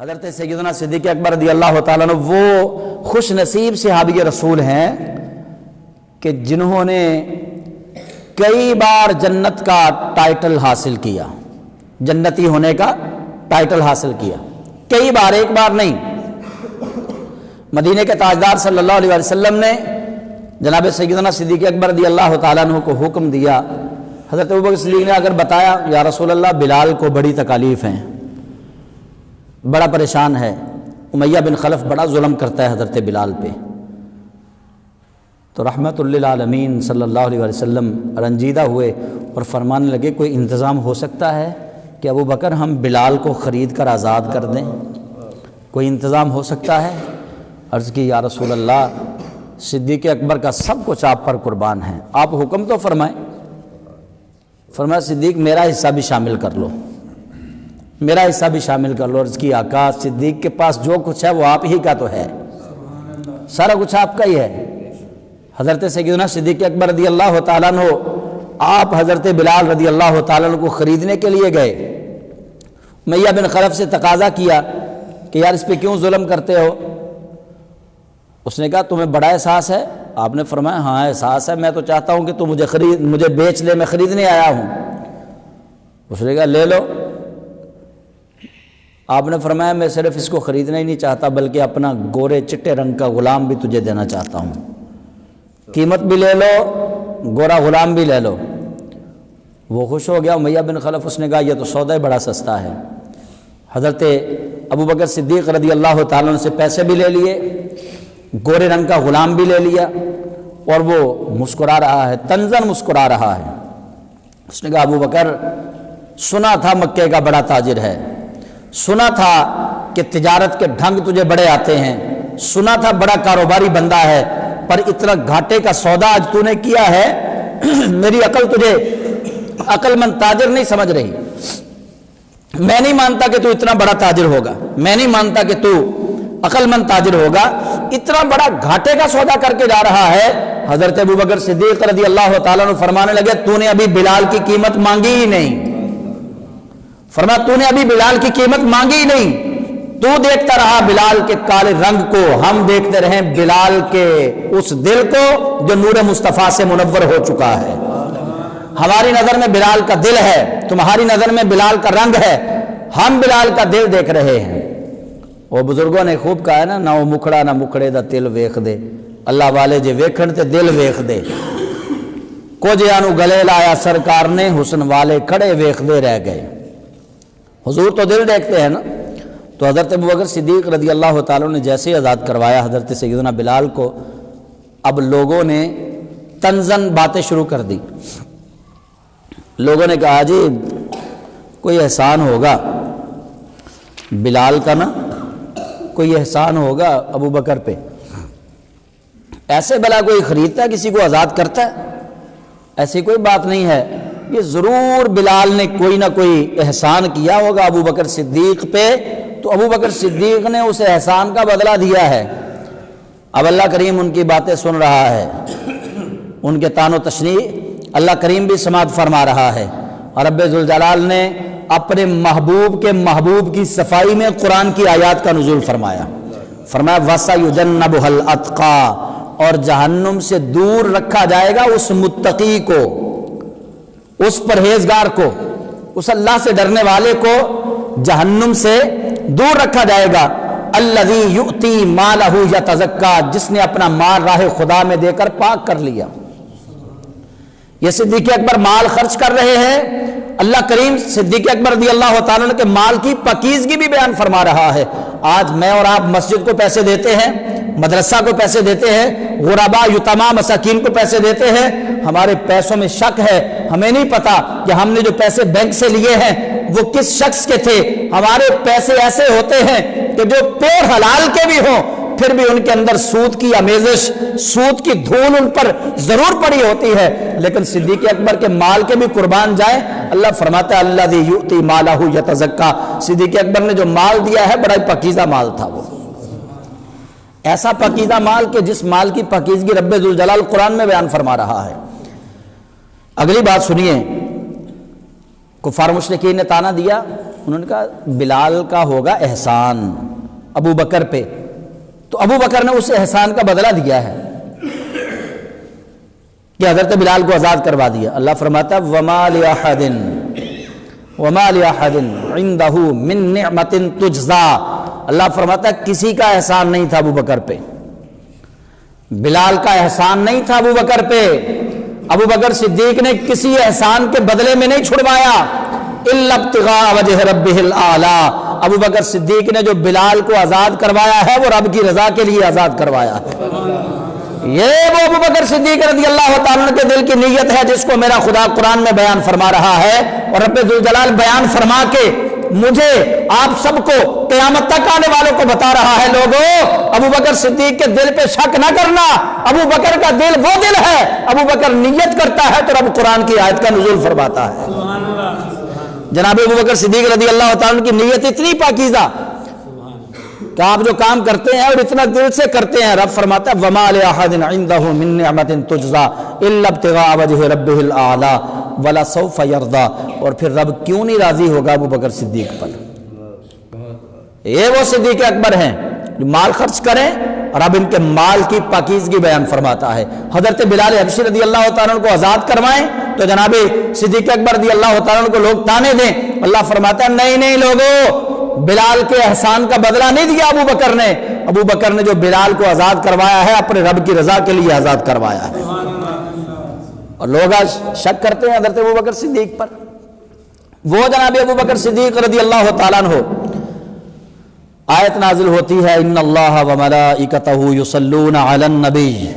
حضرت سیدنا صدیق اکبر رضی اللہ تعالیٰ عنہ وہ خوش نصیب صحابی رسول ہیں کہ جنہوں نے کئی بار جنت کا ٹائٹل حاصل کیا، جنتی ہونے کا ٹائٹل حاصل کیا، کئی بار، ایک بار نہیں۔ مدینے کے تاجدار صلی اللہ علیہ وسلم نے جناب سیدنا صدیق اکبر رضی اللہ تعالیٰ عنہ کو حکم دیا، حضرت ابوبکر صدیق نے اگر بتایا یا رسول اللہ بلال کو بڑی تکالیف ہیں، بڑا پریشان ہے، امیہ بن خلف بڑا ظلم کرتا ہے حضرت بلال پہ، تو رحمت للعالمین صلی اللہ علیہ وسلم رنجیدہ ہوئے اور فرمانے لگے کوئی انتظام ہو سکتا ہے کہ ابو بکر ہم بلال کو خرید کر آزاد کر دیں، کوئی انتظام ہو سکتا ہے؟ عرض کی یا رسول اللہ صدیق اکبر کا سب کچھ آپ پر قربان ہے، آپ حکم تو فرمائیں۔ فرمایا صدیق میرا حصہ بھی شامل کر لو، میرا حصہ بھی شامل کر لو۔ عرض کی آقا صدیق کے پاس جو کچھ ہے وہ آپ ہی کا تو ہے، سارا کچھ آپ کا ہی ہے۔ حضرت سیدنا صدیق اکبر رضی اللہ تعالیٰ عنہ آپ حضرت بلال رضی اللہ تعالیٰ عنہ کو خریدنے کے لیے گئے، امیہ بن خلف سے تقاضا کیا کہ یار اس پہ کیوں ظلم کرتے ہو؟ اس نے کہا تمہیں بڑا احساس ہے؟ آپ نے فرمایا ہاں احساس ہے، میں تو چاہتا ہوں کہ تو مجھے بیچ لے، میں خریدنے آیا ہوں۔ اس نے کہا لے لو۔ آپ نے فرمایا میں صرف اس کو خریدنا ہی نہیں چاہتا بلکہ اپنا گورے چٹے رنگ کا غلام بھی تجھے دینا چاہتا ہوں، قیمت بھی لے لو، گورا غلام بھی لے لو۔ وہ خوش ہو گیا امیہ بن خلف، اس نے کہا یہ تو سودا بڑا سستا ہے۔ حضرت ابوبکر صدیق رضی اللہ تعالیٰ عنہ سے پیسے بھی لے لیے، گورے رنگ کا غلام بھی لے لیا، اور وہ مسکرا رہا ہے، طنزاً مسکرا رہا ہے۔ اس نے کہا ابوبکر سنا تھا مکے کا بڑا تاجر ہے، سنا تھا کہ تجارت کے ڈھنگ تجھے بڑے آتے ہیں، سنا تھا بڑا کاروباری بندہ ہے، پر اتنا گھاٹے کا سودا آج تو نے کیا ہے، میری عقل تجھے عقل مند تاجر نہیں سمجھ رہی۔ میں نہیں مانتا کہ تو اتنا بڑا تاجر ہوگا، میں نہیں مانتا کہ تو عقل مند تاجر ہوگا، اتنا بڑا گھاٹے کا سودا کر کے جا رہا ہے۔ حضرت ابوبکر صدیق رضی اللہ تعالیٰ عنہ فرمانے لگے تو نے ابھی بلال کی قیمت مانگی ہی نہیں۔ فرمایا تو نے ابھی بلال کی قیمت مانگی ہی نہیں، تو دیکھتا رہا بلال کے کالے رنگ کو، ہم دیکھتے رہے بلال کے اس دل کو جو نور مصطفیٰ سے منور ہو چکا ہے۔ ہماری نظر میں بلال کا دل ہے، تمہاری نظر میں بلال کا رنگ ہے، ہم بلال کا دل دیکھ رہے ہیں۔ وہ بزرگوں نے خوب کہا ہے نا، نہ وہ مکھڑا نہ مکھڑے دا دل ویکھ دے، اللہ والے جے ویکھن تے دل ویکھ دے۔ کچھ آنو گلے لایا سرکار نے، حسن والے کھڑے ویکھ دے رہ گئے۔ حضور تو دل دیکھتے ہیں نا۔ تو حضرت ابوبکر صدیق رضی اللہ تعالیٰ نے جیسے ہی آزاد کروایا حضرت سیدنا بلال کو، اب لوگوں نے طنزاً باتیں شروع کر دی۔ لوگوں نے کہا جی کوئی احسان ہوگا بلال کا، نا کوئی احسان ہوگا ابوبکر پہ، ایسے بلا کوئی خریدتا ہے کسی کو آزاد کرتا ہے؟ ایسی کوئی بات نہیں ہے، یہ ضرور بلال نے کوئی نہ کوئی احسان کیا ہوگا ابوبکر صدیق پہ، تو ابوبکر صدیق نے اس احسان کا بدلہ دیا ہے۔ اب اللہ کریم ان کی باتیں سن رہا ہے، ان کے طعن و تشنیع اللہ کریم بھی سماعت فرما رہا ہے، اور رب ذوالجلال نے اپنے محبوب کے محبوب کی صفائی میں قرآن کی آیات کا نزول فرمایا۔ فرمایا وَسَيُجَنَّبُهَا الْأَتْقَى، اور جہنم سے دور رکھا جائے گا اس متقی کو، اس پرہیزگار کو، اس اللہ سے ڈرنے والے کو جہنم سے دور رکھا جائے گا۔ الذی یؤتی مالہ یتزکا، جس نے اپنا مال راہ خدا میں دے کر پاک کر لیا۔ یہ صدیق اکبر مال خرچ کر رہے ہیں، اللہ کریم صدیق اکبر رضی اللہ تعالیٰ عنہ کے مال کی پاکیزگی بھی بیان فرما رہا ہے۔ آج میں اور آپ مسجد کو پیسے دیتے ہیں، مدرسہ کو پیسے دیتے ہیں، غرباء یتامى مساکین کو پیسے دیتے ہیں، ہمارے پیسوں میں شک ہے، ہمیں نہیں پتا کہ ہم نے جو پیسے بینک سے لیے ہیں وہ کس شخص کے تھے۔ ہمارے پیسے ایسے ہوتے ہیں کہ جو پیڑ حلال کے بھی ہوں پھر بھی ان کے اندر سود کی آمیزش، سود کی دھول ان پر ضرور پڑی ہوتی ہے، لیکن صدیق اکبر کے مال کے بھی قربان جائیں۔ اللہ فرماتا ہے الذی یؤتی مالہ یتزکا، صدیق اکبر نے جو مال دیا ہے بڑا پاکیزہ مال تھا، وہ ایسا پاکیزہ مال کہ جس مال کی پاکیزگی رب ذوالجلال قرآن میں بیان فرما رہا ہے۔ اگلی بات سنیے، کفار مشرکین نے تانا دیا انہوں نے کہا بلال کا ہوگا احسان ابو بکر پہ، تو ابو بکر نے اس احسان کا بدلہ دیا ہے کہ حضرت بلال کو آزاد کروا دیا۔ اللہ فرماتا ہے وَمَا لِأَحَدٍ عِندَهُ مِن نِعْمَةٍ تُجْزَى، اللہ فرماتا ہے کسی کا احسان نہیں تھا ابو بکر پہ، بلال کا احسان نہیں تھا ابو بکر پہ، ابو بکر صدیق نے کسی احسان کے بدلے میں نہیں چھڑوایا، إِلَّا ابْتِغَاءَ وَجْهِ رَبِّهِ الْأَعْلَىٰ، ابو بکر صدیق نے جو بلال کو آزاد کروایا ہے وہ رب کی رضا کے لیے آزاد کروایا ہے۔ یہ وہ ابو بکر صدیق رضی اللہ تعالیٰ عنہ کے دل کی نیت ہے جس کو میرا خدا قرآن میں بیان فرما رہا ہے، اور رب ذوالجلال بیان فرما کے مجھے آپ سب کو قیامت تک آنے والوں کو بتا رہا ہے، لوگوں ابو بکر صدیق کے دل پہ شک نہ کرنا، ابو بکر کا دل وہ دل ہے، ابو بکر نیت کرتا ہے تو رب قرآن کی آیت کا نزول فرماتا ہے۔ جناب ابو بکر صدیق رضی اللہ تعالیٰ عنہ کی نیت اتنی پاکیزہ کہ آپ جو کام کرتے ہیں اور اتنا دل سے کرتے ہیں، رب فرماتا ہے وَمَا لِأَحَدٍ عِندَهُ مِن نِعْمَةٍ تُجْزَى إِلَّا ابْتِغَاءَ وَجْهِ رَبِّهِ الْأَعْلَىٰ وَلَسَوْفَ يَرْضَىٰ، اور پھر رب کیوں نہیں راضی ہوگا ابو بکر صدیق پر؟ یہ وہ صدیق اکبر ہیں جو مال خرچ کریں اور اب ان کے مال کی پاکیزگی بیان فرماتا ہے۔ حضرت بلال حبشی رضی اللہ تعالیٰ عنہ کو آزاد کروائیں تو جناب صدیق اکبر رضی اللہ تعالیٰ عنہ کو لوگ تانے دیں، اللہ فرماتا ہے نہیں نہیں لوگوں، بلال کے احسان کا بدلہ نہیں دیا ابو بکر نے، ابو بکر نے جو بلال کو آزاد کروایا ہے اپنے رب کی رضا کے لیے آزاد کروایا ہے۔ اور لوگ آج شک کرتے ہیں حضرت ابو بکر صدیق پر، وہ جناب ابو بکر صدیق رضی اللہ تعالیٰ عنہ، آیت نازل ہوتی ہے ان اللہ وملائکتہ یصلون علی النبی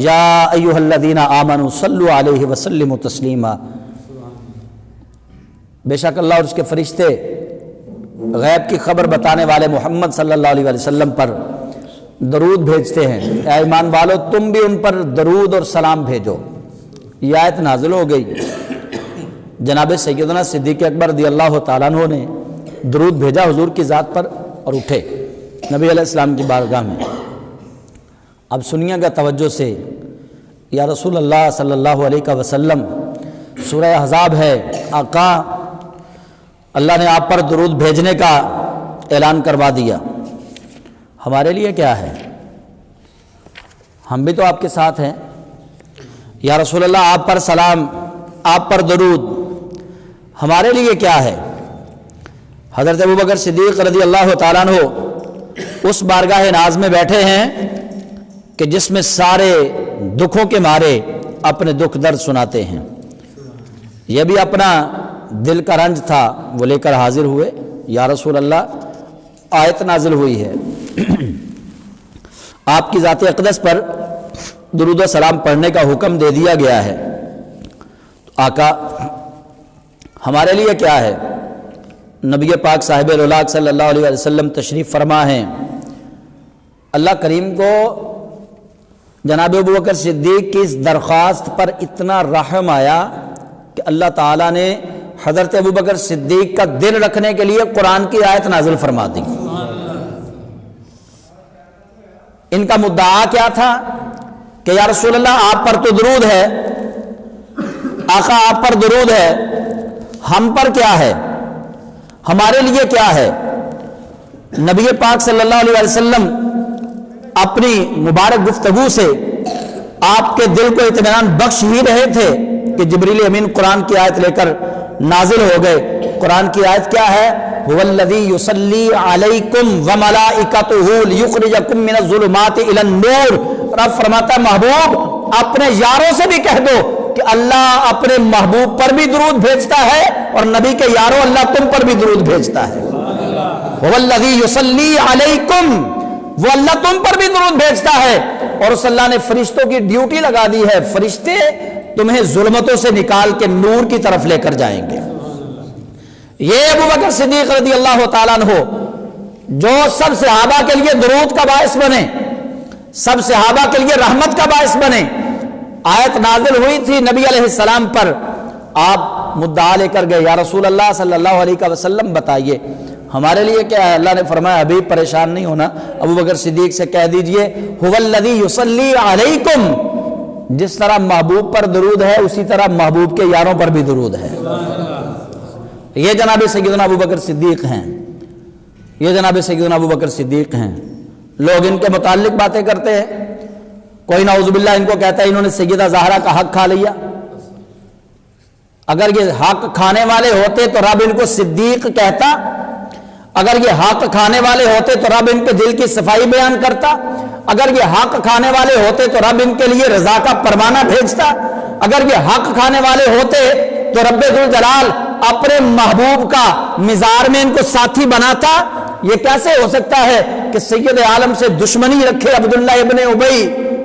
یا ایھا الذین آمنوا صلوا علیہ وسلموا تسلیما، بے شک اللہ اور اس کے فرشتے غیب کی خبر بتانے والے محمد صلی اللہ علیہ وسلم پر درود بھیجتے ہیں، اے ایمان والو تم بھی ان پر درود اور سلام بھیجو۔ یہ آیت نازل ہو گئی، جناب سیدنا صدیق اکبر رضی اللہ تعالیٰ عنہ نے درود بھیجا حضور کی ذات پر اور اٹھے نبی علیہ السلام کی بارگاہ میں۔ اب سنیے گا توجہ سے، یا رسول اللہ صلی اللہ علیہ وسلم، سورہ احزاب ہے، آقا اللہ نے آپ پر درود بھیجنے کا اعلان کروا دیا، ہمارے لیے کیا ہے؟ ہم بھی تو آپ کے ساتھ ہیں، یا رسول اللہ آپ پر سلام، آپ پر درود، ہمارے لیے کیا ہے؟ حضرت ابوبکر صدیق رضی اللہ تعالیٰ عنہ اس بارگاہ ناز میں بیٹھے ہیں کہ جس میں سارے دکھوں کے مارے اپنے دکھ درد سناتے ہیں، یہ بھی اپنا دل کا رنج تھا وہ لے کر حاضر ہوئے، یا رسول اللہ آیت نازل ہوئی ہے آپ کی ذات اقدس پر درود و سلام پڑھنے کا حکم دے دیا گیا ہے، تو آقا ہمارے لیے کیا ہے؟ نبی پاک صاحب الاولاق صلی اللہ علیہ وسلم تشریف فرما ہیں، اللہ کریم کو جناب ابوبکر صدیق کی اس درخواست پر اتنا رحم آیا کہ اللہ تعالیٰ نے حضرت ابوبکر صدیق کا دل رکھنے کے لیے قرآن کی آیت نازل فرما دی۔ ان کا مدعا کیا تھا کہ یا رسول اللہ آپ پر تو درود ہے، آقا آپ پر درود ہے، ہم پر کیا ہے؟ ہمارے لیے کیا ہے؟ نبی پاک صلی اللہ علیہ وسلم اپنی مبارک گفتگو سے آپ کے دل کو اطمینان بخش ہی رہے تھے کہ جبریل امین قرآن کی آیت لے کر نازل ہو گئے۔ قرآن کی آیت کیا ہے؟ هو الذی یصلی علیکم وملائکتہ لیخرجکم من الظلمات الی النور۔ رب فرماتا ہے محبوب اپنے یاروں سے بھی کہہ دو کہ اللہ اپنے محبوب پر بھی درود بھیجتا ہے، اور نبی کے یاروں اللہ تم پر بھی درود بھیجتا ہے۔ هو الذی یصلی علیکم، وہ اللہ تم پر بھی درود بھیجتا ہے، اور اس اللہ نے فرشتوں کی ڈیوٹی لگا دی ہے، فرشتے تمہیں ظلمتوں سے نکال کے نور کی طرف لے کر جائیں گے۔ یہ ابوبکر صدیق رضی اللہ تعالیٰ عنہ جو سب صحابہ کے لیے درود کا باعث بنے، سب صحابہ کے لیے رحمت کا باعث بنے، آیت نازل ہوئی تھی نبی علیہ السلام پر، آپ مدعا لے کر گئے، یا رسول اللہ صلی اللہ علیہ وسلم بتائیے ہمارے لیے کیا ہے؟ اللہ نے فرمایا ابھی پریشان نہیں ہونا، ابوبکر صدیق سے کہہ دیجئے هو الذی یصلی علیکم، جس طرح محبوب پر درود ہے اسی طرح محبوب کے یاروں پر بھی درود ہے۔ یہ جناب سیدنا ابو بکر صدیق ہیں، یہ جناب سیدنا ابو بکر صدیق ہیں۔ لوگ ان کے متعلق باتیں کرتے ہیں، کوئی نعوذ باللہ ان کو کہتا ہے انہوں نے سیدہ زہرا کا حق کھا لیا۔ اگر یہ حق کھانے والے ہوتے تو رب ان کو صدیق کہتا، اگر یہ حق کھانے والے ہوتے تو رب ان کے دل کی صفائی بیان کرتا، اگر یہ حق کھانے والے ہوتے تو رب ان کے لیے رضا کا پروانہ بھیجتا، اگر یہ حق کھانے والے ہوتے تو رب ذوالجلال اپنے محبوب کا مزار میں ان کو ساتھی بناتا۔ یہ کیسے ہو سکتا ہے کہ سید عالم سے دشمنی رکھے عبداللہ ابن ابی،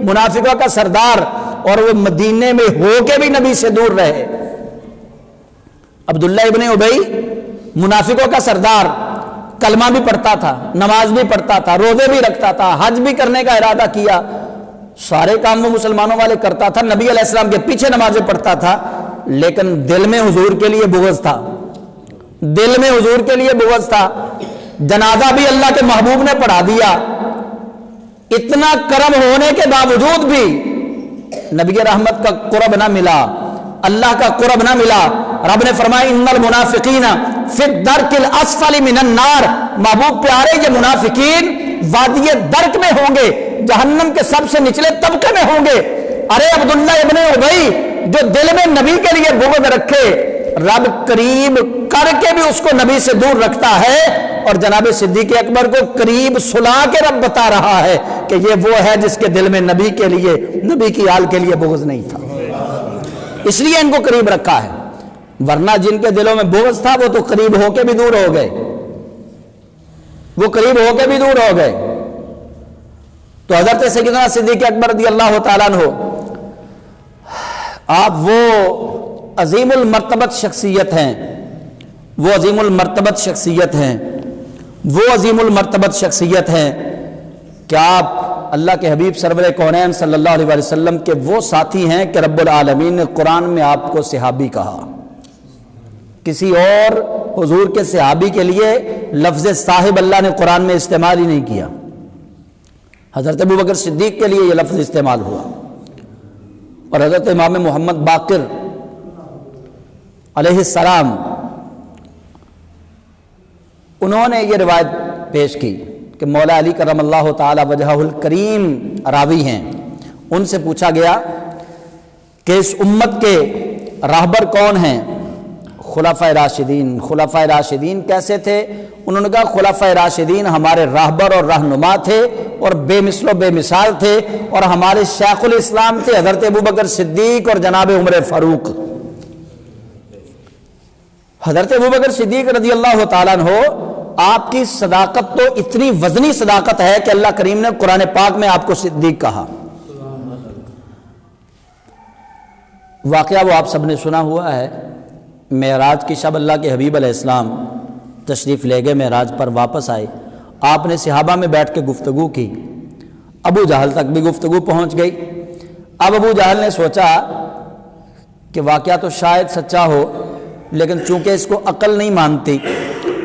منافقوں کا سردار، اور وہ مدینے میں ہو کے بھی نبی سے دور رہے؟ عبداللہ ابن ابی منافقوں کا سردار، کلمہ بھی پڑھتا تھا، نماز بھی پڑھتا تھا، روزے بھی رکھتا تھا، حج بھی کرنے کا ارادہ کیا، سارے کام وہ مسلمانوں والے کرتا تھا، نبی علیہ السلام کے پیچھے نمازیں پڑھتا تھا، لیکن دل میں حضور کے لیے بغض تھا، دل میں حضور کے لیے بغض تھا۔ جنازہ بھی اللہ کے محبوب نے پڑھا دیا، اتنا کرم ہونے کے باوجود بھی نبی رحمت کا قرب نہ ملا، اللہ کا قرب نہ ملا۔ رب نے فرمایا ان المنافقین فی الدرک الاسفل من النار، محبوب پیارے یہ منافقین وادی درک میں ہوں گے، جہنم کے سب سے نچلے طبقے میں ہوں گے۔ ارے عبداللہ ابن ابی جو دل میں نبی کے لیے بغض رکھے، رب قریب کر کے بھی اس کو نبی سے دور رکھتا ہے، اور جناب صدیق اکبر کو قریب سلا کے رب بتا رہا ہے کہ یہ وہ ہے جس کے دل میں نبی کے لیے، نبی کی آل کے لیے بغض نہیں تھا، اس لیے ان کو قریب رکھا ہے، ورنہ جن کے دلوں میں بغض تھا وہ تو قریب ہو کے بھی دور ہو گئے، وہ قریب ہو کے بھی دور ہو گئے۔ تو حضرت سیدنا صدیق اکبر رضی اللہ تعالیٰ عنہ، آپ وہ عظیم المرتبت شخصیت ہیں، وہ عظیم المرتبت شخصیت ہیں، وہ عظیم المرتبت شخصیت ہیں کہ آپ اللہ کے حبیب سرور کونین صلی اللہ علیہ وسلم کے وہ ساتھی ہیں کہ رب العالمین نے قرآن میں آپ کو صحابی کہا، کسی اور حضور کے صحابی کے لیے لفظ صاحب اللہ نے قرآن میں استعمال ہی نہیں کیا، حضرت ابو بکر صدیق کے لیے یہ لفظ استعمال ہوا۔ اور حضرت امام محمد باقر علیہ السلام انہوں نے یہ روایت پیش کی کہ مولا علی کرم اللہ تعالی وجہہ الکریم راوی ہیں، ان سے پوچھا گیا کہ اس امت کے راہبر کون ہیں؟ خلفائے راشدین۔ خلفائے راشدین کیسے تھے؟ انہوں نے کہا خلفائے راشدین ہمارے راہبر اور رہنما تھے اور بے مثل و بے مثال تھے، اور ہمارے شیخ الاسلام تھے حضرت ابو بکر صدیق اور جناب عمر فاروق۔ حضرت ابو بکر صدیق رضی اللہ تعالیٰ عنہ، آپ کی صداقت تو اتنی وزنی صداقت ہے کہ اللہ کریم نے قرآن پاک میں آپ کو صدیق کہا۔ واقعہ وہ آپ سب نے سنا ہوا ہے، معراج کی شب اللہ کے حبیب علیہ السلام تشریف لے گئے، معراج پر واپس آئے، آپ نے صحابہ میں بیٹھ کے گفتگو کی، ابو جہل تک بھی گفتگو پہنچ گئی۔ اب ابو جہل نے سوچا کہ واقعہ تو شاید سچا ہو، لیکن چونکہ اس کو عقل نہیں مانتی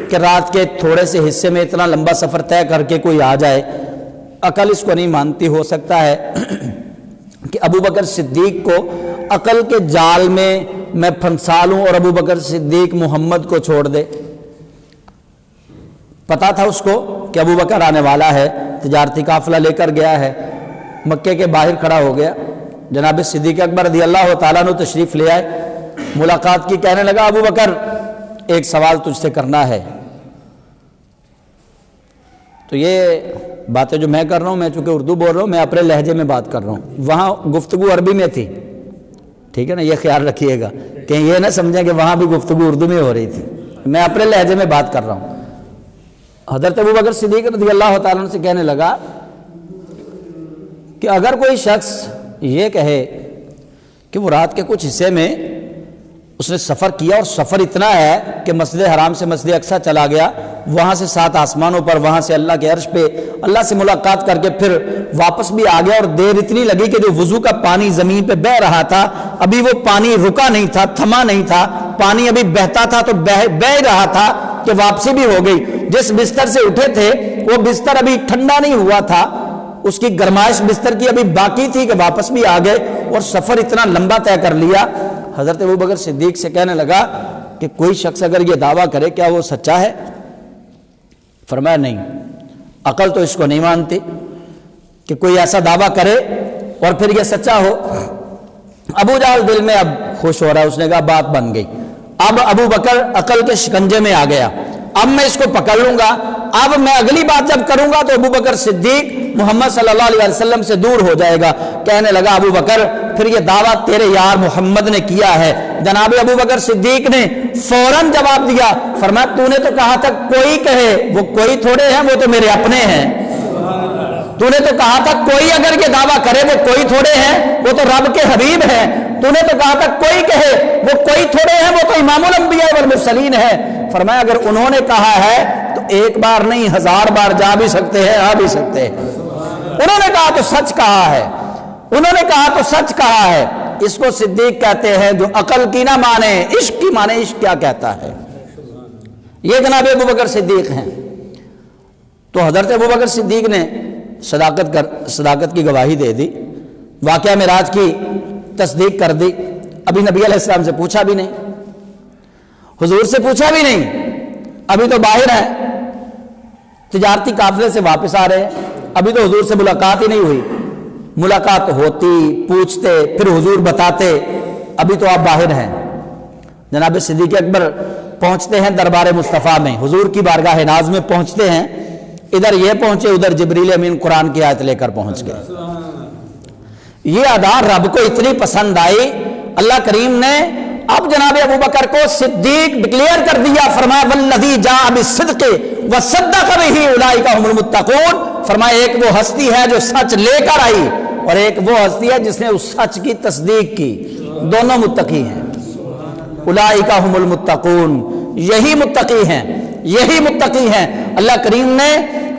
کہ رات کے تھوڑے سے حصے میں اتنا لمبا سفر طے کر کے کوئی آ جائے، عقل اس کو نہیں مانتی، ہو سکتا ہے کہ ابو بکر صدیق کو عقل کے جال میں پھنسا لوں اور ابو بکر صدیق محمد کو چھوڑ دے۔ پتا تھا اس کو کہ ابو بکر آنے والا ہے، تجارتی قافلہ لے کر گیا ہے، مکے کے باہر کھڑا ہو گیا، جناب صدیق اکبر رضی اللہ تعالیٰ عنہ تشریف لے آئے، ملاقات کی، کہنے لگا ابو بکر ایک سوال تجھ سے کرنا ہے۔ تو یہ باتیں جو میں کر رہا ہوں، میں چونکہ اردو بول رہا ہوں، میں اپنے لہجے میں بات کر رہا ہوں، وہاں گفتگو عربی میں تھی، ٹھیک ہے نا، یہ خیال رکھیے گا کہ یہ نہ سمجھیں کہ وہاں بھی گفتگو اردو میں ہو رہی تھی، میں اپنے لہجے میں بات کر رہا ہوں۔ حضرت ابو بکر صدیق رضی اللہ تعالیٰ عنہ سے کہنے لگا کہ اگر کوئی شخص یہ کہے کہ وہ رات کے کچھ حصے میں اس نے سفر کیا اور سفر اتنا ہے کہ مسجد حرام سے مسجد اقصی چلا گیا، وہاں سے 7 آسمانوں پر، وہاں سے اللہ کے عرش پہ اللہ سے ملاقات کر کے پھر واپس بھی آ گیا، اور دیر اتنی لگی کہ جو وضو کا پانی زمین پہ بہہ رہا تھا ابھی وہ پانی رکا نہیں تھا، تھما نہیں تھا، پانی ابھی بہتا تھا تو بہہ رہا تھا کہ واپسی بھی ہو گئی، جس بستر سے اٹھے تھے وہ بستر ابھی ٹھنڈا نہیں ہوا تھا، اس کی گرمائش بستر کی ابھی باقی تھی کہ واپس بھی آ گئے، اور سفر اتنا لمبا طے کر لیا۔ حضرت ابو بکر صدیق سے کہنے لگا کہ کوئی شخص اگر یہ دعویٰ کرے کیا وہ سچا ہے؟ فرمایا نہیں، عقل تو اس کو نہیں مانتی کہ کوئی ایسا دعویٰ کرے اور پھر یہ سچا ہو۔ ابو جہل دل میں اب خوش ہو رہا ہے، اس نے کہا بات بن گئی، اب ابو بکر عقل کے شکنجے میں آ گیا، اب میں اس کو پکڑ لوں گا، اب میں اگلی بات جب کروں گا تو ابو بکر صدیق محمد صلی اللہ علیہ وسلم سے دور ہو جائے گا۔ کہنے لگا ابو بکر پھر یہ دعویٰ تیرے یار محمد نے کیا ہے۔ جناب ابو بکر صدیق نے فوراً جواب دیا، فرمایا تو نے تو کہا تھا کوئی کہے، وہ کوئی تھوڑے ہیں، وہ تو میرے اپنے ہیں۔ تو نے تو کہا تھا کوئی اگر یہ دعویٰ کرے وہ کوئی تھوڑے ہیں، وہ تو رب کے حبیب ہیں۔ تو نے تو کہا تھا کوئی کہے وہ کوئی تھوڑے ہیں، وہ تو امام الانبیاء والمرسلین ہے۔ فرمایا اگر انہوں نے کہا ہے تو ایک بار نہیں 1000 بار جا بھی سکتے ہیں، آ بھی سکتے ہیں۔ انہوں نے کہا تو سچ کہا ہے، انہوں نے کہا تو سچ کہا ہے۔ اس کو صدیق کہتے ہیں جو عقل کی نہ مانے عشق کی مانے۔ عشق کیا کہتا ہے؟ یہ جناب ابو بکر صدیق ہیں۔ تو حضرت ابو بکر صدیق نے صداقت کی گواہی دے دی، واقعہ معراج کی تصدیق کر دی۔ ابھی نبی علیہ السلام سے پوچھا بھی نہیں، حضور سے پوچھا بھی نہیں، ابھی تو باہر ہیں، تجارتی قافلے سے واپس آ رہے ہیں، ابھی تو حضور سے ملاقات ہی نہیں ہوئی۔ ملاقات ہوتی، پوچھتے، پھر حضور بتاتے، ابھی تو آپ باہر ہیں۔ جناب صدیق اکبر پہنچتے ہیں دربار مصطفیٰ میں، حضور کی بارگاہ ناز میں پہنچتے ہیں، ادھر یہ پہنچے، ادھر جبریل امین قرآن کی آیت لے کر پہنچ گئے۔ یہ ادا رب کو اتنی پسند آئی، اللہ کریم نے اب جناب ابو بکر کو صدیق ڈکلیئر کر دیا۔ فرمایا والذی جاء بالصدق وصدق بہ اولئک ھم المتقون۔ فرمایا ایک وہ ہستی ہے جو سچ لے کر آئی اور ایک وہ ہستی ہے جس نے اس سچ کی تصدیق کی، دونوں متقی ہیں۔ اولئک ھم المتقون، یہی متقی ہیں، یہی متقی ہیں۔ اللہ کریم نے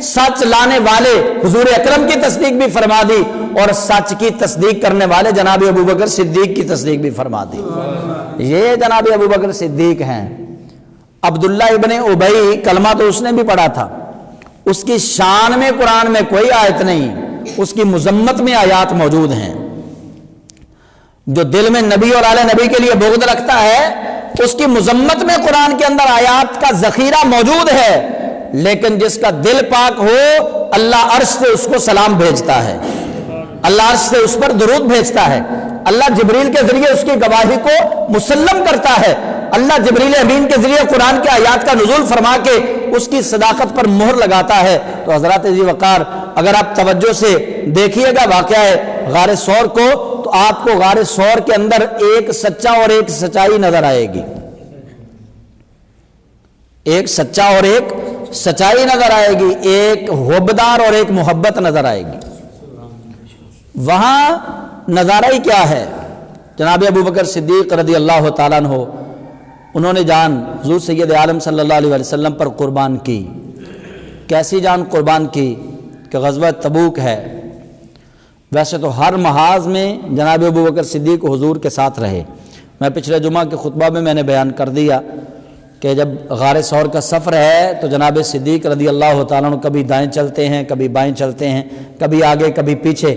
سچ لانے والے حضور اکرم کی تصدیق بھی فرما دی اور سچ کی تصدیق کرنے والے جناب ابو بکر صدیق کی تصدیق بھی فرما دی۔ یہ جناب ابو بکر صدیق ہیں۔ عبداللہ ابن ابی کلمہ تو اس نے بھی پڑھا تھا، اس کی شان میں قرآن میں کوئی آیت نہیں، اس کی مذمت میں آیات موجود ہیں۔ جو دل میں نبی اور آل نبی کے لیے بغض رکھتا ہے اس کی مذمت میں قرآن کے اندر آیات کا ذخیرہ موجود ہے، لیکن جس کا دل پاک ہو اللہ عرش سے اس کو سلام بھیجتا ہے، اللہ عرش سے اس پر درود بھیجتا ہے، اللہ جبریل کے ذریعے اس کی گواہی کو مسلم کرتا ہے، اللہ جبریل امین کے ذریعے قرآن کے آیات کا نزول فرما کے اس کی صداقت پر مہر لگاتا ہے۔ تو حضرات ذی وقار اگر آپ توجہ سے دیکھیے گا واقعہ غار ثور کو تو آپ کو غار ثور کے اندر ایک سچا اور ایک سچائی نظر آئے گی، ایک سچا اور ایک سچائی نظر آئے گی، ایک حبدار اور ایک محبت نظر آئے گی۔ وہاں نظارہ ہی کیا ہے؟ جناب ابو بکر صدیق رضی اللہ تعالیٰ عنہ انہوں نے جان حضور سید عالم صلی اللہ علیہ وسلم پر قربان کی۔ کیسی جان قربان کی کہ غزوہ تبوک ہے۔ ویسے تو ہر محاذ میں جناب ابو بکر صدیق حضور کے ساتھ رہے۔ میں پچھلے جمعہ کے خطبہ میں نے بیان کر دیا کہ جب غار ثور کا سفر ہے تو جناب صدیق رضی اللہ تعالیٰ عنہ کبھی دائیں چلتے ہیں، کبھی بائیں چلتے ہیں، کبھی آگے کبھی پیچھے،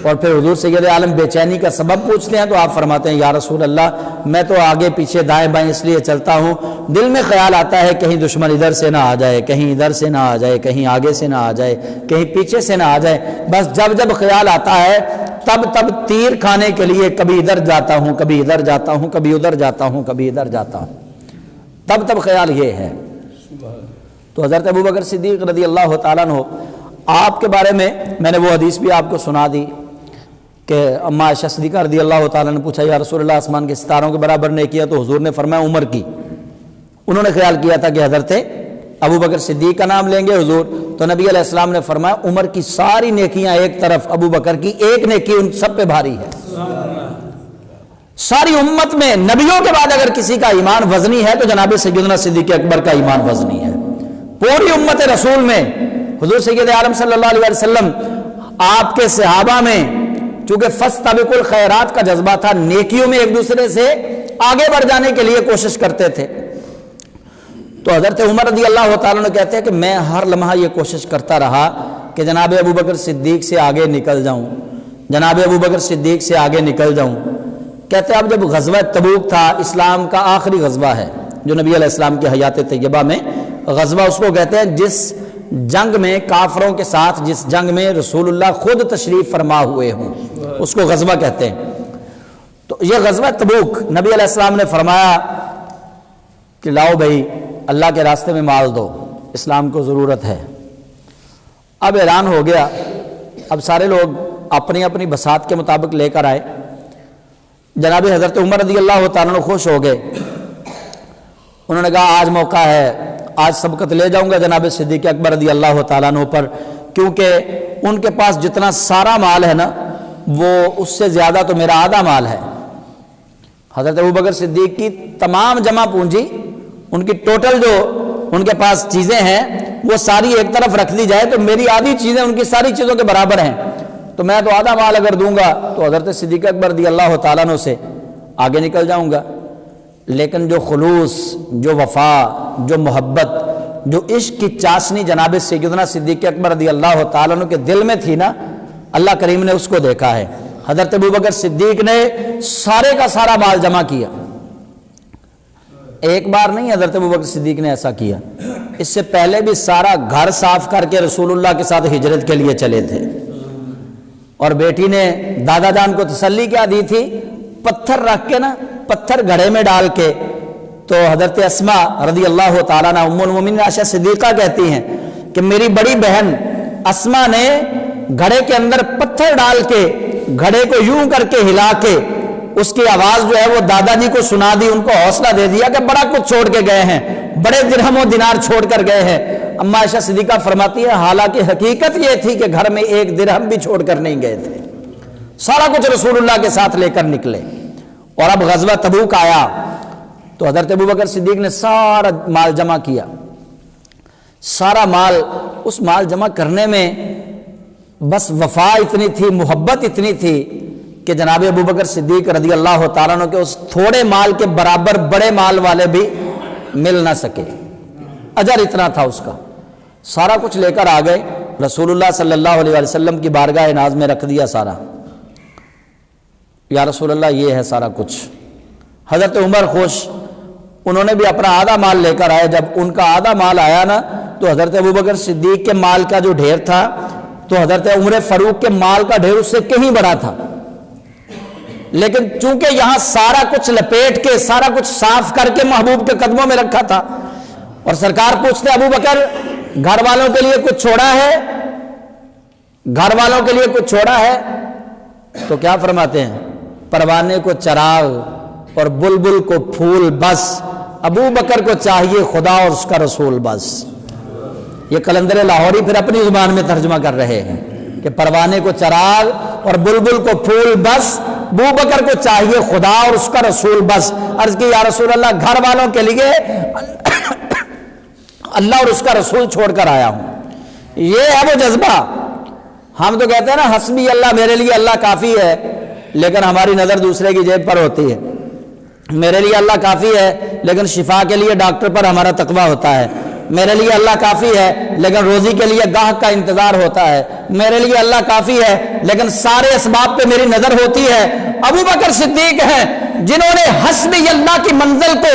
اور پھر حضور سید عالم بے چینی کا سبب پوچھتے ہیں تو آپ فرماتے ہیں یا رسول اللہ میں تو آگے پیچھے دائیں بائیں اس لیے چلتا ہوں، دل میں خیال آتا ہے کہیں دشمن ادھر سے نہ آ جائے، کہیں ادھر سے نہ آ جائے، کہیں آگے سے نہ آ جائے، کہیں پیچھے سے نہ آ جائے، بس جب خیال آتا ہے تب تیر کھانے کے لیے کبھی ادھر جاتا ہوں، کبھی ادھر جاتا ہوں، کبھی ادھر جاتا ہوں، کبھی ادھر جاتا ہوں، تب خیال یہ ہے۔ تو حضرت ابو بکر صدیق رضی اللہ تعالیٰ عنہ آپ کے بارے میں نے وہ حدیث بھی آپ کو سنا دی کہ اما عائشہ صدیقہ رضی اللہ تعالیٰ نے پوچھا یا رسول اللہ آسمان کے ستاروں کے برابر نے کیا تو حضور نے فرمایا عمر کی۔ انہوں نے خیال کیا تھا کہ حضرت ابو بکر صدیق کا نام لیں گے حضور، تو نبی علیہ السلام نے فرمایا عمر کی ساری نیکیاں ایک طرف، ابو بکر کی ایک نیکی ان سب پہ بھاری ہے۔ ساری امت میں نبیوں کے بعد اگر کسی کا ایمان وزنی ہے تو جناب سیدنا صدیق اکبر کا ایمان وزنی ہے۔ پوری امت رسول میں حضور سید عالم صلی اللہ علیہ وسلم آپ کے صحابہ میں چونکہ فاستبقوا الخیرات کا جذبہ تھا، نیکیوں میں ایک دوسرے سے آگے بڑھ جانے کے لیے کوشش کرتے تھے، تو حضرت عمر رضی اللہ تعالیٰ نے کہتے ہیں کہ میں ہر لمحہ یہ کوشش کرتا رہا کہ جناب ابو بکر صدیق سے آگے نکل جاؤں، جناب ابو بکر صدیق سے آگے نکل جاؤں۔ کہتے ہیں اب جب غزوہ تبوک تھا، اسلام کا آخری غزوہ ہے جو نبی علیہ السلام کی حیات طیبہ میں غزوہ اس کو کہتے ہیں، جس جنگ میں کافروں کے ساتھ، جس جنگ میں رسول اللہ خود تشریف فرما ہوئے ہوں، اس کو غزوہ کہتے ہیں۔ تو یہ غزوہ تبوک نبی علیہ السلام نے فرمایا کہ لاؤ بھائی اللہ کے راستے میں مال دو، اسلام کو ضرورت ہے۔ اب اعلان ہو گیا، اب سارے لوگ اپنی اپنی بساط کے مطابق لے کر آئے۔ جناب حضرت عمر رضی اللہ تعالیٰ عنہ خوش ہو گئے، انہوں نے کہا آج موقع ہے، آج سبقت لے جاؤں گا جناب صدیق اکبر رضی اللہ تعالیٰ عنہ پر، کیونکہ ان کے پاس جتنا سارا مال ہے نا وہ اس سے زیادہ تو میرا آدھا مال ہے۔ حضرت ابوبکر صدیق کی تمام جمع پونجی، ان کی ٹوٹل جو ان کے پاس چیزیں ہیں وہ ساری ایک طرف رکھ دی جائے تو میری آدھی چیزیں ان کی ساری چیزوں کے برابر ہیں، تو میں تو آدھا مال اگر دوں گا تو حضرت صدیق اکبر رضی اللہ تعالیٰ عنہ سے آگے نکل جاؤں گا۔ لیکن جو خلوص، جو وفا، جو محبت، جو عشق کی چاشنی جناب سیدنا صدیق اکبر رضی اللہ تعالیٰ عنہ کے دل میں تھی نا، اللہ کریم نے اس کو دیکھا ہے۔ حضرت ابوبکر صدیق نے سارے کا سارا مال جمع کیا، ایک بار نہیں حضرت ابوبکر صدیق نے ایسا کیا، اس سے پہلے بھی سارا گھر صاف کر کے رسول اللہ کے ساتھ ہجرت کے لیے چلے تھے، اور بیٹی نے دادا جان کو تسلی کیا دی تھی، پتھر رکھ کے نا، پتھر گھڑے میں ڈال کے، تو حضرت اسماء رضی اللہ تعالیٰ عنہ ام المومنین عائشہ صدیقہ کہتی ہیں کہ میری بڑی بہن اسماء نے گھڑے کے اندر پتھر ڈال کے گھڑے کو یوں کر کے ہلا کے اس کی آواز جو ہے وہ دادا جی کو سنا دی، ان کو حوصلہ دے دیا کہ بڑا کچھ چھوڑ کے گئے ہیں، بڑے درہم و دینار چھوڑ کر گئے ہیں۔ اما عائشہ صدیقہ فرماتی ہے حالانکہ حقیقت یہ تھی کہ گھر میں ایک درہم بھی چھوڑ کر نہیں گئے تھے، سارا کچھ رسول اللہ کے ساتھ لے کر نکلے۔ اور اب غزوہ تبوک آیا تو حضرت ابوبکر صدیق نے سارا مال جمع کیا، سارا مال، اس مال جمع کرنے میں بس وفا اتنی تھی، محبت اتنی تھی کہ جناب ابوبکر صدیق رضی اللہ تعالیٰ عنہ کے اس تھوڑے مال کے برابر بڑے مال والے بھی مل نہ سکے، اجر اتنا تھا اس کا۔ سارا کچھ لے کر آ گئے، رسول اللہ صلی اللہ علیہ وسلم کی بارگاہ ناز میں رکھ دیا سارا، یا رسول اللہ یہ ہے سارا کچھ۔ حضرت عمر خوش، انہوں نے بھی اپنا آدھا مال لے کر آئے۔ جب ان کا آدھا مال آیا نا تو حضرت ابوبکر صدیق کے مال کا جو ڈھیر تھا تو حضرت عمر فاروق کے مال کا ڈھیر اس سے کہیں بڑا تھا، لیکن چونکہ یہاں سارا کچھ لپیٹ کے، سارا کچھ صاف کر کے محبوب کے قدموں میں رکھا تھا، اور سرکار پوچھتے ابوبکر گھر والوں کے لیے کچھ چھوڑا ہے، گھر والوں کے لیے کچھ چھوڑا ہے؟ تو کیا فرماتے ہیں، پروانے کو چراغ اور بلبل کو پھول بس، ابو بکر کو چاہیے خدا اور اس کا رسول بس۔ یہ قلندر لاہوری پھر اپنی زبان میں ترجمہ کر رہے ہیں کہ پروانے کو چراغ اور بلبل کو پھول بس، ابو بکر کو چاہیے خدا اور اس کا رسول بس۔ عرض کی یا رسول اللہ گھر والوں کے لیے اللہ اور اس کا رسول چھوڑ کر آیا ہوں۔ یہ ہے وہ جذبہ۔ ہم تو کہتے ہیں نا حسبی اللہ، میرے لیے اللہ کافی ہے، لیکن ہماری نظر دوسرے کی جیب پر ہوتی ہے۔ میرے لیے اللہ کافی ہے لیکن شفا کے لیے ڈاکٹر پر ہمارا تقویٰ ہوتا ہے۔ میرے لیے اللہ کافی ہے لیکن روزی کے لیے گاہک کا انتظار ہوتا ہے۔ میرے لیے اللہ کافی ہے لیکن سارے اسباب پہ میری نظر ہوتی ہے۔ ابو بکر صدیق ہیں جنہوں نے حسبی اللہ کی منزل کو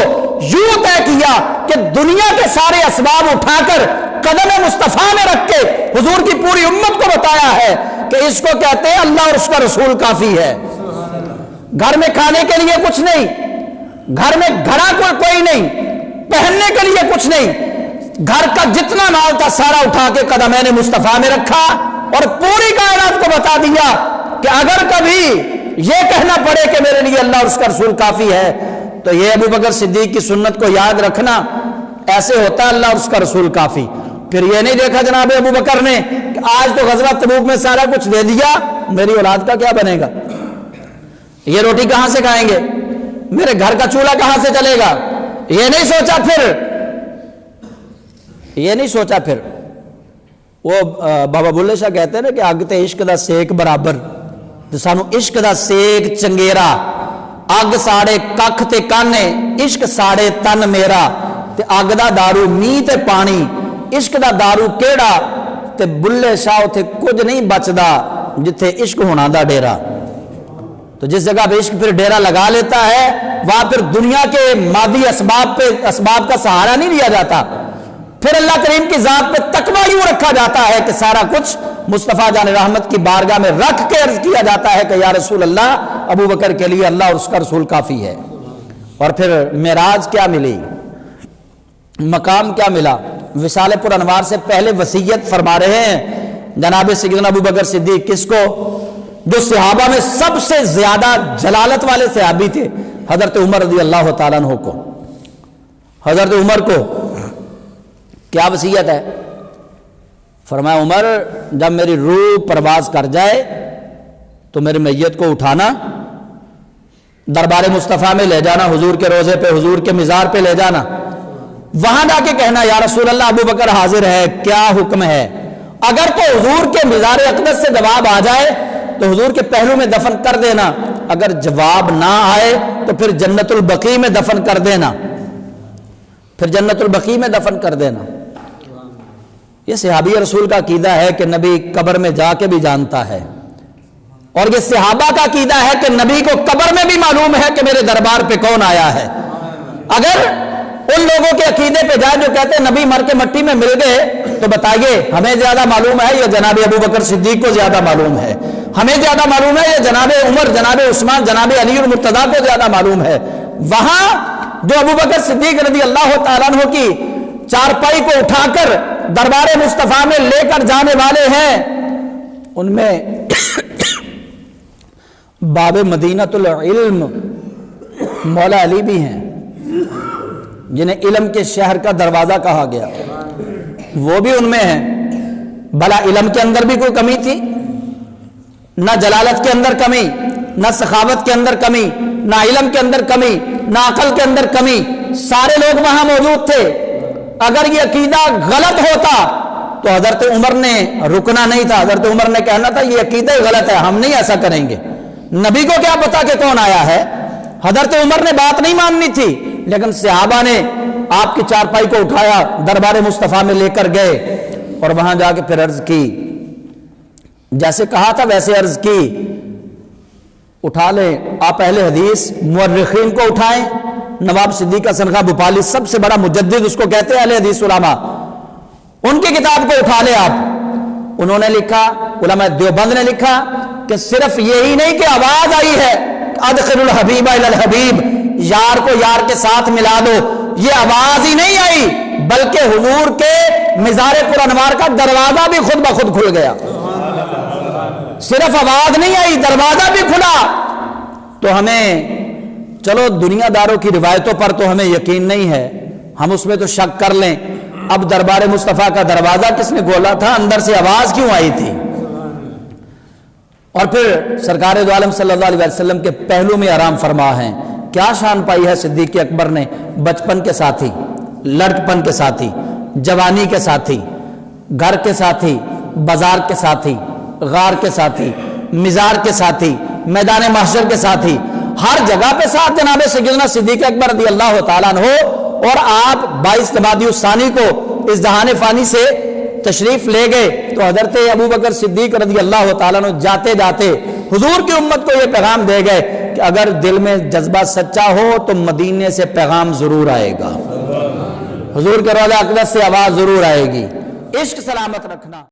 یوں طے کیا کہ دنیا کے سارے اسباب اٹھا کر قدم مصطفیٰ میں رکھ کے حضور کی پوری امت کو بتایا ہے کہ اس کو کہتے ہیں اللہ اور اس کا رسول کافی ہے۔ گھر میں کھانے کے لیے کچھ نہیں، گھر میں گھڑا کوئی نہیں، پہننے کے لیے کچھ نہیں، گھر کا جتنا مال تھا سارا اٹھا کے قدمین مصطفیٰ میں رکھا اور پوری کائنات کو بتا دیا کہ اگر کبھی یہ کہنا پڑے کہ میرے لیے اللہ اور اس کا رسول کافی ہے تو یہ ابو بکر صدیق کی سنت کو یاد رکھنا، ایسے ہوتا اللہ اور اس کا رسول کافی۔ پھر یہ نہیں دیکھا جناب ابو بکر نے کہ آج تو غزوہ تبوک میں سارا کچھ دے دیا، میری اولاد کا کیا بنے گا، یہ روٹی کہاں سے کھائیں گے، میرے گھر کا چولہا کہاں سے چلے گا، یہ نہیں سوچا۔ پھر وہ بابا بلے شاہ کہتے ہیں نا کہ اگ تے عشق دا سیک برابر، تو سانو عشق دا سیک چنگیرا، اگ ساڑے ککھ تے کانے، عشق ساڑے تن میرا، تے اگ دا دارو می تے پانی، عشق دا دارو کیڑا، تے بلے شاہ تے کچھ نہیں بچدا جتھے عشق ہونا دا ڈیرا۔ تو جس جگہ پہ عشق پھر ڈیرا لگا لیتا ہے وہاں پھر دنیا کے مادی اسباب کا سہارا نہیں لیا جاتا، پھر اللہ کریم کی ذات پہ تقویٰ یوں رکھا جاتا ہے کہ سارا کچھ مصطفیٰ جان رحمت کی بارگاہ میں رکھ کے عرض کیا جاتا ہے کہ یا رسول اللہ، ابو بکر کے لیے اللہ اور اس کا رسول کافی ہے۔ اور پھر معراج کیا ملی، مقام کیا ملا؟ وصال پر انوار سے پہلے وصیت فرما رہے ہیں جناب سیدنا ابو بکر صدیق، کس کو؟ جو صحابہ میں سب سے زیادہ جلالت والے صحابی تھے، حضرت عمر رضی اللہ تعالیٰ عنہ کو۔ حضرت عمر کو کیا وصیت ہے؟ فرمایا عمر، جب میری روح پرواز کر جائے تو میری میت کو اٹھانا، دربار مصطفیٰ میں لے جانا، حضور کے روضے پہ، حضور کے مزار پہ لے جانا، وہاں جا کے کہنا یا رسول اللہ ابو بکر حاضر ہے، کیا حکم ہے؟ اگر تو حضور کے مزار اقدس سے جواب آ جائے تو حضور کے پہلو میں دفن کر دینا، اگر جواب نہ آئے تو پھر جنت البقیع میں دفن کر دینا، پھر جنت البقیع میں دفن کر دینا۔ یہ صحابی رسول کا عقیدہ ہے کہ نبی قبر میں جا کے بھی جانتا ہے، اور یہ صحابہ کا عقیدہ ہے کہ نبی کو قبر میں بھی معلوم ہے کہ میرے دربار پہ کون آیا ہے۔ اگر ان لوگوں کے عقیدے پہ جائے جو کہتے ہیں نبی مر کے مٹی میں مل گئے، تو بتائیے ہمیں زیادہ معلوم ہے یا جناب ابو بکر صدیق کو زیادہ معلوم ہے؟ ہمیں زیادہ معلوم ہے یا جناب عمر، جناب عثمان، جناب علی المرتضیٰ کو زیادہ معلوم ہے؟ وہاں جو ابو بکر صدیق رضی اللہ تعالیٰ عنہ کی چارپائی کو اٹھا کر دربار مصطفیٰ میں لے کر جانے والے ہیں، ان میں باب مدینۃ العلم مولا علی بھی ہیں، جنہیں علم کے شہر کا دروازہ کہا گیا، وہ بھی ان میں ہیں۔ بھلا علم کے اندر بھی کوئی کمی تھی؟ نہ جلالت کے اندر کمی، نہ سخاوت کے اندر کمی، نہ علم کے اندر کمی، نہ عقل کے اندر کمی، سارے لوگ وہاں موجود تھے۔ اگر یہ عقیدہ غلط ہوتا تو حضرت عمر نے رکنا نہیں تھا، حضرت عمر نے کہنا تھا یہ عقیدہ غلط ہے، ہم نہیں ایسا کریں گے۔ نبی کو کیا پتا کہ کون آیا ہے؟ حضرت عمر نے بات نہیں ماننی تھی، لیکن صحابہ نے آپ کی چارپائی کو اٹھایا، دربار مصطفیٰ میں لے کر گئے، اور وہاں جا کے پھر عرض کی، جیسے کہا تھا ویسے عرض کی۔ اٹھا لیں آپ اہل حدیث مورخین کو اٹھائیں، نواب صدیق حسن خاں بھوپالی سب سے بڑا مجدد اس کو کہتے ہیں اہل حدیث علماء، ان کی کتاب کو اٹھا لیں آپ۔ انہوں نے لکھا، علماء دیوبند نے لکھا کہ صرف یہی نہیں کہ آواز آئی ہے ادخل الحبیب الی الحبیب، یار کو یار کے ساتھ ملا دو، یہ آواز ہی نہیں آئی بلکہ حضور کے مزار پر انوار کا دروازہ بھی خود بخود کھل گیا۔ صرف آواز نہیں آئی، دروازہ بھی کھلا۔ تو ہمیں چلو دنیا داروں کی روایتوں پر تو ہمیں یقین نہیں ہے، ہم اس میں تو شک کر لیں، اب دربار مصطفیٰ کا دروازہ کس نے کھولا تھا، اندر سے آواز کیوں آئی تھی؟ اور پھر سرکار دو عالم صلی اللہ علیہ وسلم کے پہلو میں آرام فرما ہیں، کیا شان پائی ہے صدیق اکبر نے؟ بچپن کے ساتھی، لڑکپن کے ساتھی، جوانی کے ساتھی، گھر کے ساتھی، بازار کے ساتھی، غار کے ساتھی، مزار کے ساتھی، میدان محشر کے ساتھی، ہر جگہ پہ ساتھ جناب سیدنا صدیق اکبر رضی اللہ تعالیٰ عنہ۔ اور آپ 22 جمادی الثانی کو اس جہان فانی سے تشریف لے گئے تو حضرت ابو بکر صدیق رضی اللہ تعالیٰ عنہ جاتے جاتے حضور کی امت کو یہ پیغام دے گئے کہ اگر دل میں جذبہ سچا ہو تو مدینے سے پیغام ضرور آئے گا، حضور کے روضہ اقدس سے آواز ضرور آئے گی، عشق سلامت رکھنا۔